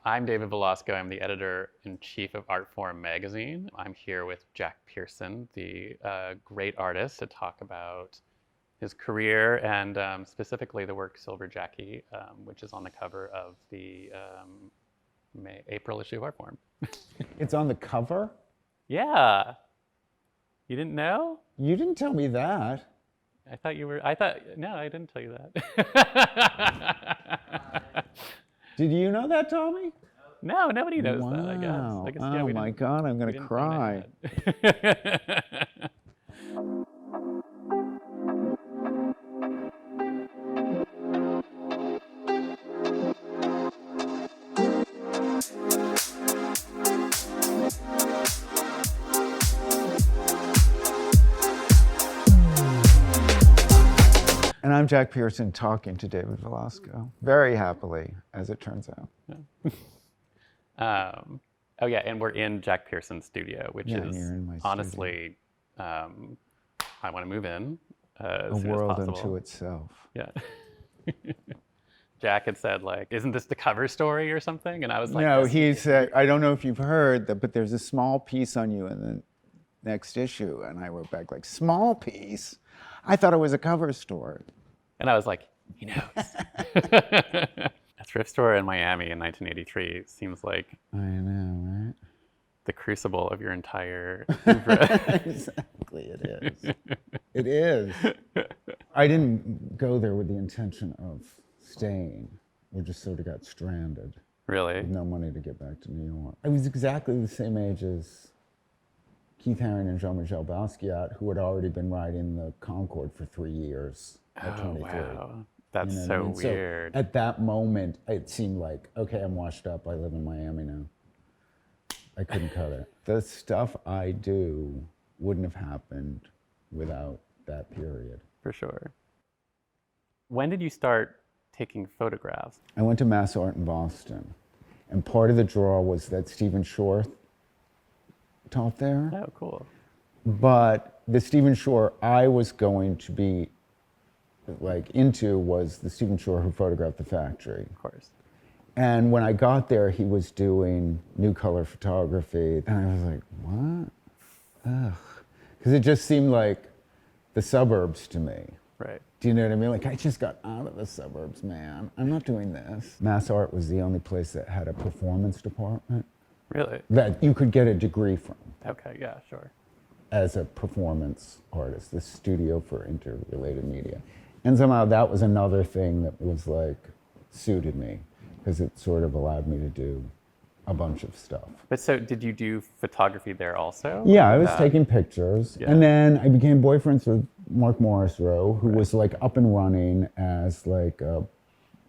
I'm David Velasco. I'm the editor-in-chief of Artforum magazine. I'm here with Jack Pierson, the great artist, to talk about his career and specifically the work Silver Jackie, which is on the cover of the April issue of Artforum. It's on the cover? Yeah. You didn't know? You didn't tell me that. No, I didn't tell you that. Did you know that, Tommy? No, nobody knows that, I guess. Wow. Yeah, Oh my God, I'm going to cry. And I'm Jack Pierson talking to David Velasco, very happily, as it turns out. Oh yeah, and we're in Jack Pierson's studio, which is you're in my honestly, I want to move in as A soon as world possible. unto itself. Yeah. Jack had said, like, isn't this the cover story or something? And I was like, No, this he is- said, I don't know if you've heard, but there's a small piece on you in the next issue. And I wrote back, like, small piece? I thought it was a cover story. And I was like, he knows. A thrift store in Miami in 1983 seems like I know, right? the crucible of your entire oeuvre. Exactly, it is. It is. I didn't go there with the intention of staying. We just sort of got stranded Really? with no money to get back to New York. I was exactly the same age as Keith Haring and Jean-Michel Basquiat, who had already been riding the Concorde for 3 years at 23. Wow. That's You know what so I mean? weird. So at that moment, it seemed like, okay, I'm washed up. I live in Miami now. I couldn't cut it. The stuff I do wouldn't have happened without that period. For sure. When did you start taking photographs? I went to Mass Art in Boston, and part of the draw was that Stephen Shore taught there. Oh, cool. But the Stephen Shore I was going to be into was the Stephen Shore who photographed the factory. Of course. And when I got there, he was doing new color photography. And I was like, what? Ugh. Because it just seemed like the suburbs to me. Right. Do you know what I mean? Like, I just got out of the suburbs, man. I'm not doing this. Mass Art was the only place that had a performance department Really? that you could get a degree from Okay, yeah, sure. as a performance artist, the Studio for Interrelated Media. And somehow that was another thing that was like, suited me, because it sort of allowed me to do a bunch of stuff. But so did you do photography there also? Yeah, I was taking pictures. Yeah. And then I became boyfriends with Mark Morrisroe, who was like up and running as like a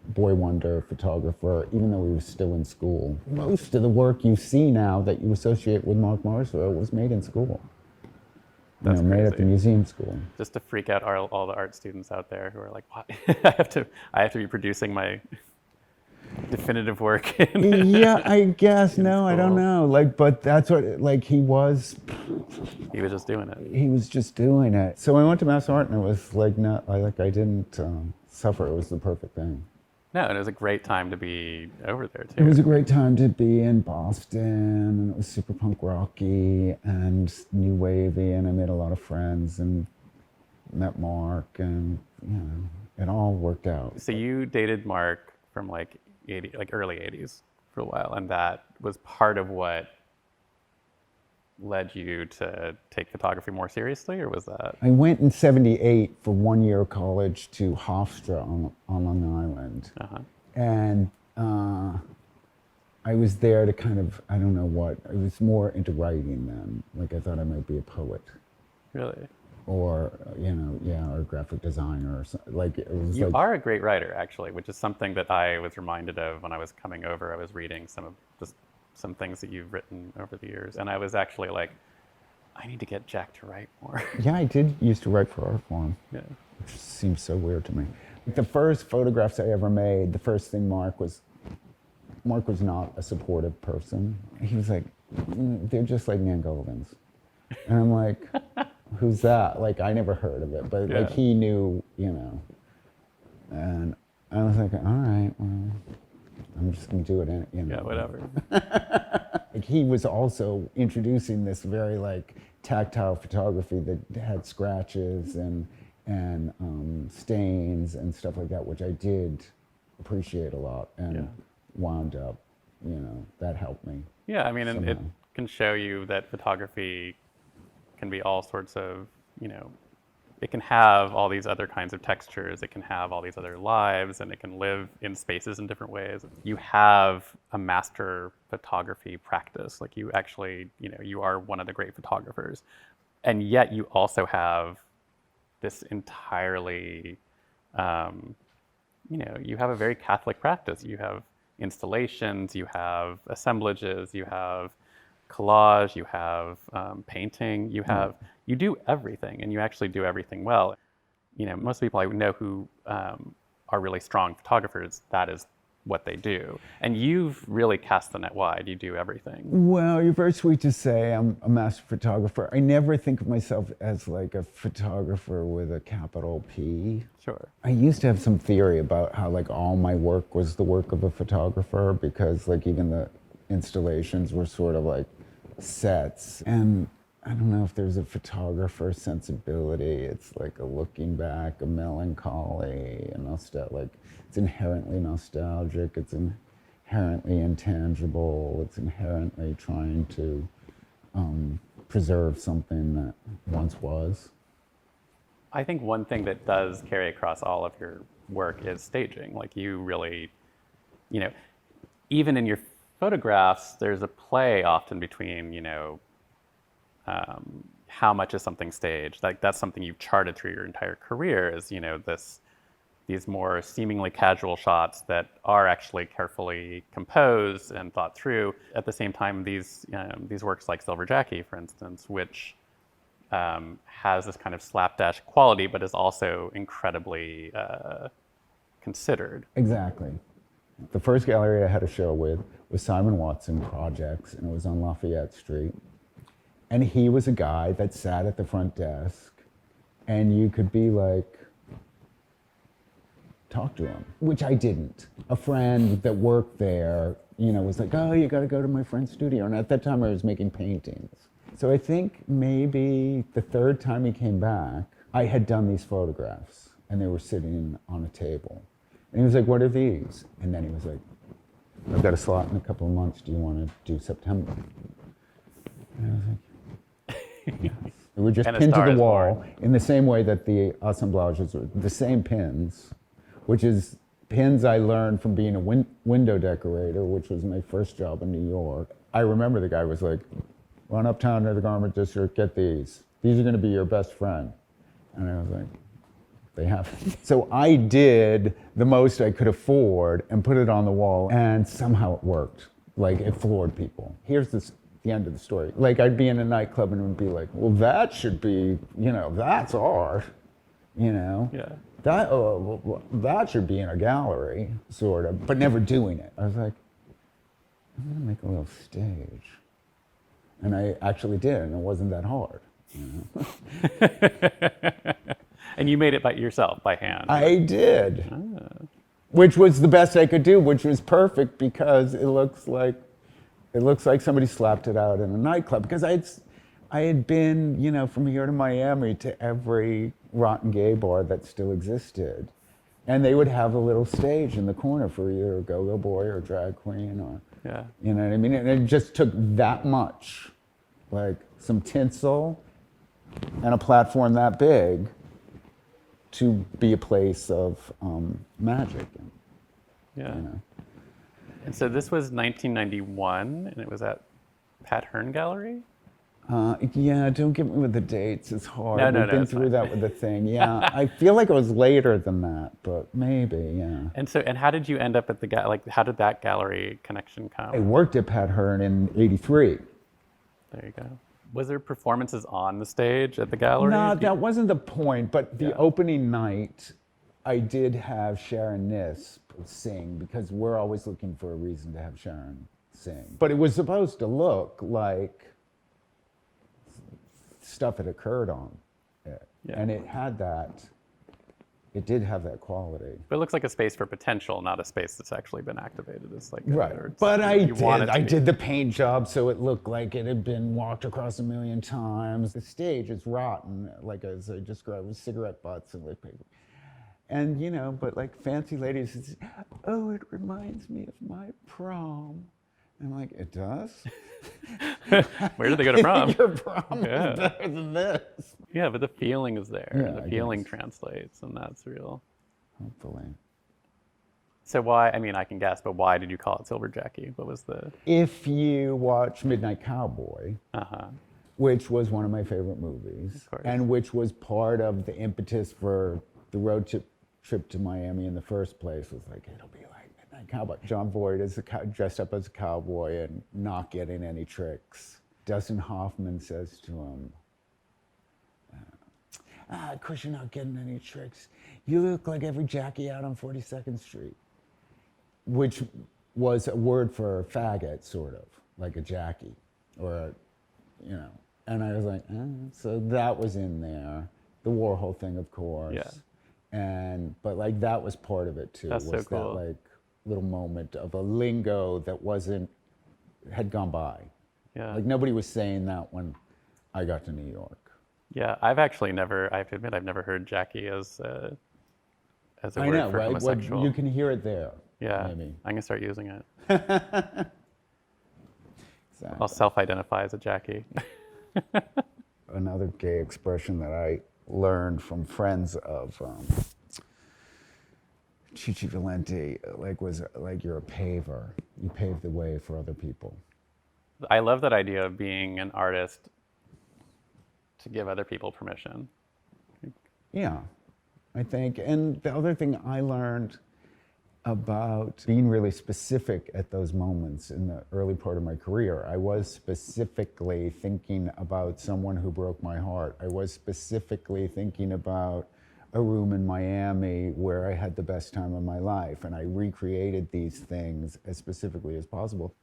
boy wonder photographer, even though he was still in school. Most of the work you see now that you associate with Mark Morrisroe was made in school. That's made at the crazy. museum school. Just to freak out all the art students out there who are like, what? I have to be producing my definitive work. Yeah, I guess. No, I don't school. know. Like, but that's what, like, he was just doing it. just doing it. So I went to Mass Art and it was like, I didn't suffer. It was the perfect thing. No, and it was a great time to be over there It too. was a great time to be in Boston, and it was super punk rocky and new wavy, and I made a lot of friends and met Mark, and you know, it all worked out. So you dated Mark from like early 80s for a while, and that was part of what led you to take photography more seriously, or was that? I went in '78 for 1 year of college to Hofstra on Long Island. Uh-huh. And I was there to kind of, I don't know what, I was more into writing then. Like, I thought I might be a poet Really? or, or a graphic designer or something. Like, it was You like, are a great writer, actually, which is something that I was reminded of when I was coming over. I was reading some things that you've written over the years, and I was actually like, I need to get Jack to write more. yeah, I did used to write for Artforum, Yeah. which seems so weird to me. The first photographs I ever made, the first thing Mark was not a supportive person. He was like, they're just like Nan Goldens. And I'm like, who's that? Like, I never heard of it, but like he knew, And I was like, all right, well, I'm just going to do it, Yeah, whatever. Like he was also introducing this very like tactile photography that had scratches and stains and stuff like that, which I did appreciate a lot, and wound up, that helped me. Yeah, I mean, and it somehow. can show you that photography can be all sorts of, it can have all these other kinds of textures, it can have all these other lives, and it can live in spaces in different ways. You have a master photography practice, like you actually, you are one of the great photographers. And yet you also have this entirely, you have a very Catholic practice. You have installations, you have assemblages, you have collage, you have painting, you do everything, and you actually do everything well. Most people I know who are really strong photographers, that is what they do. And you've really cast the net wide. You do everything. Well, you're very sweet to say I'm a master photographer. I never think of myself as like a photographer with a capital P. Sure. I used to have some theory about how like all my work was the work of a photographer, because like even the installations were sort of like sets. And I don't know if there's a photographer sensibility. It's like a looking back, a melancholy, a like it's inherently nostalgic. It's inherently intangible. It's inherently trying to preserve something that once was. I think one thing that does carry across all of your work is staging. Like you really, even in your photographs, there's a play often between, how much is something staged. Like that's something you've charted through your entire career is, these more seemingly casual shots that are actually carefully composed and thought through. At the same time, these works like Silver Jackie, for instance, which has this kind of slapdash quality, but is also incredibly considered. Exactly. The first gallery I had a show with was Simon Watson Projects, and it was on Lafayette Street. And he was a guy that sat at the front desk, and you could be like, talk to him, which I didn't. A friend that worked there, was like, oh, you got to go to my friend's studio. And at that time I was making paintings. So I think maybe the third time he came back, I had done these photographs and they were sitting on a table. And he was like, what are these? And then he was like, I've got a slot in a couple of months. Do you want to do September? And I was like, yes. We were just pinned to the wall in the same way that the assemblages were, the same pins, which is pins I learned from being a window decorator, which was my first job in New York. I remember the guy was like, run uptown to the garment district, get these. These are going to be your best friend. And I was like, they have. So I did the most I could afford and put it on the wall, and somehow it worked. Like, it floored people. Here's the end of the story. Like, I'd be in a nightclub and it would be like, well, that should be, that's art, Yeah. That should be in a gallery, sort of, but never doing it. I was like, I'm gonna make a little stage. And I actually did, and it wasn't that hard. And you made it by yourself, by hand? I did. Which was the best I could do, which was perfect because it looks like somebody slapped it out in a nightclub. Because I had been, from here to Miami to every rotten gay bar that still existed. And they would have a little stage in the corner for either a go-go boy or drag queen or, you know what I mean? And it just took that much, like some tinsel and a platform that big to be a place of magic. Yeah. And so this was 1991, and it was at Pat Hearn Gallery? Yeah, don't get me with the dates. It's hard. No, We've been through that with the thing. Yeah, I feel like it was later than that, but maybe, yeah. And how did you end up at the how did that gallery connection come? I worked at Pat Hearn in '83. There you go. Was there performances on the stage at the gallery? No, that wasn't the point. But the opening night, I did have Sharon Nisp sing, because we're always looking for a reason to have Sharon sing. But it was supposed to look like stuff had occurred on it. Yeah. And it had that it did have that quality. But it looks like a space for potential, not a space that's actually been activated. It's like Right. or it's- But you want it to I be. did the paint job so it looked like it had been walked across a million times. The stage is rotten, like as I described, with cigarette butts and like paper. And you know, but like fancy ladies, it's, oh, it reminds me of my prom. And I'm like, it does? Where did they go to prom? Your prom Yeah. is better than this. Yeah, but the feeling is there. Yeah, The I feeling guess. translates, and that's real. Hopefully. So why? I mean, I can guess, but why did you call it Silver Jackie? What was the? If you watch Midnight Cowboy, Uh-huh. which was one of my favorite movies, Of course. and which was part of the impetus for the road trip to Miami in the first place, was like, it'll be like Midnight Cowboy. John Boyd is dressed up as a cowboy and not getting any tricks. Dustin Hoffman says to him, of course you're not getting any tricks. You look like every Jackie out on 42nd Street, which was a word for faggot, sort of, like a Jackie, or a, you know. And I was like, so that was in there. The Warhol thing, of course. Yeah. But like that was part of it too. That's so was cool. that like little moment of a lingo that had gone by. Yeah. Like nobody was saying that when I got to New York. Yeah, I've actually never. I have to admit, I've never heard Jackie as a I word know, for right? homosexual. You can hear it there. Yeah, Maybe. I'm gonna start using it. Exactly. I'll self-identify as a Jackie. Another gay expression that I learned from friends of Chichi Valenti, was you're a paver. You pave the way for other people. I love that idea of being an artist to give other people permission. Yeah, I think. And the other thing I learned about being really specific at those moments in the early part of my career, I was specifically thinking about someone who broke my heart. I was specifically thinking about a room in Miami where I had the best time of my life, and I recreated these things as specifically as possible.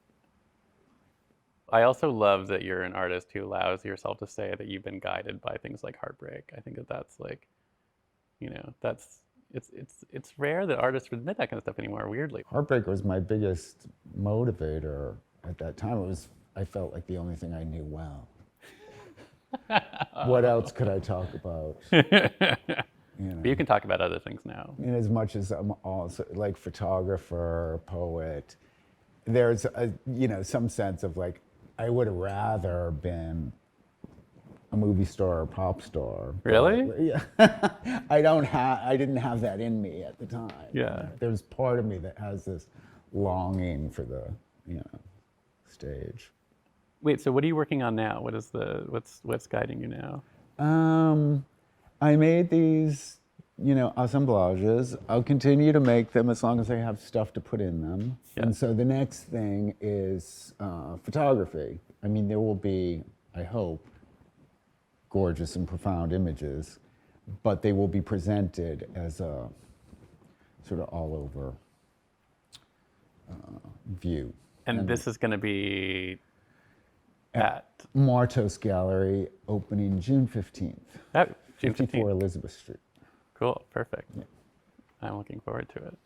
I also love that you're an artist who allows yourself to say that you've been guided by things like heartbreak. I think that that's like, you know, it's rare that artists would admit that kind of stuff anymore, weirdly. Heartbreak was my biggest motivator at that time. I felt like the only thing I knew well. What else could I talk about? You know. But you can talk about other things now. In as much as I'm also like photographer, poet, there's some sense of like, I would have rather been a movie star or pop star. Really? Yeah. I didn't have that in me at the time. Yeah. There's part of me that has this longing for the, stage. Wait, so what are you working on now? What's guiding you now? I made these, assemblages. I'll continue to make them as long as I have stuff to put in them. Yeah. And so the next thing is photography. I mean, there will be, I hope, gorgeous and profound images, but they will be presented as a sort of all-over view. And this is going to be at Martos Gallery, opening June 15th. June 54 15th. Elizabeth Street. Cool, perfect. Yeah. I'm looking forward to it.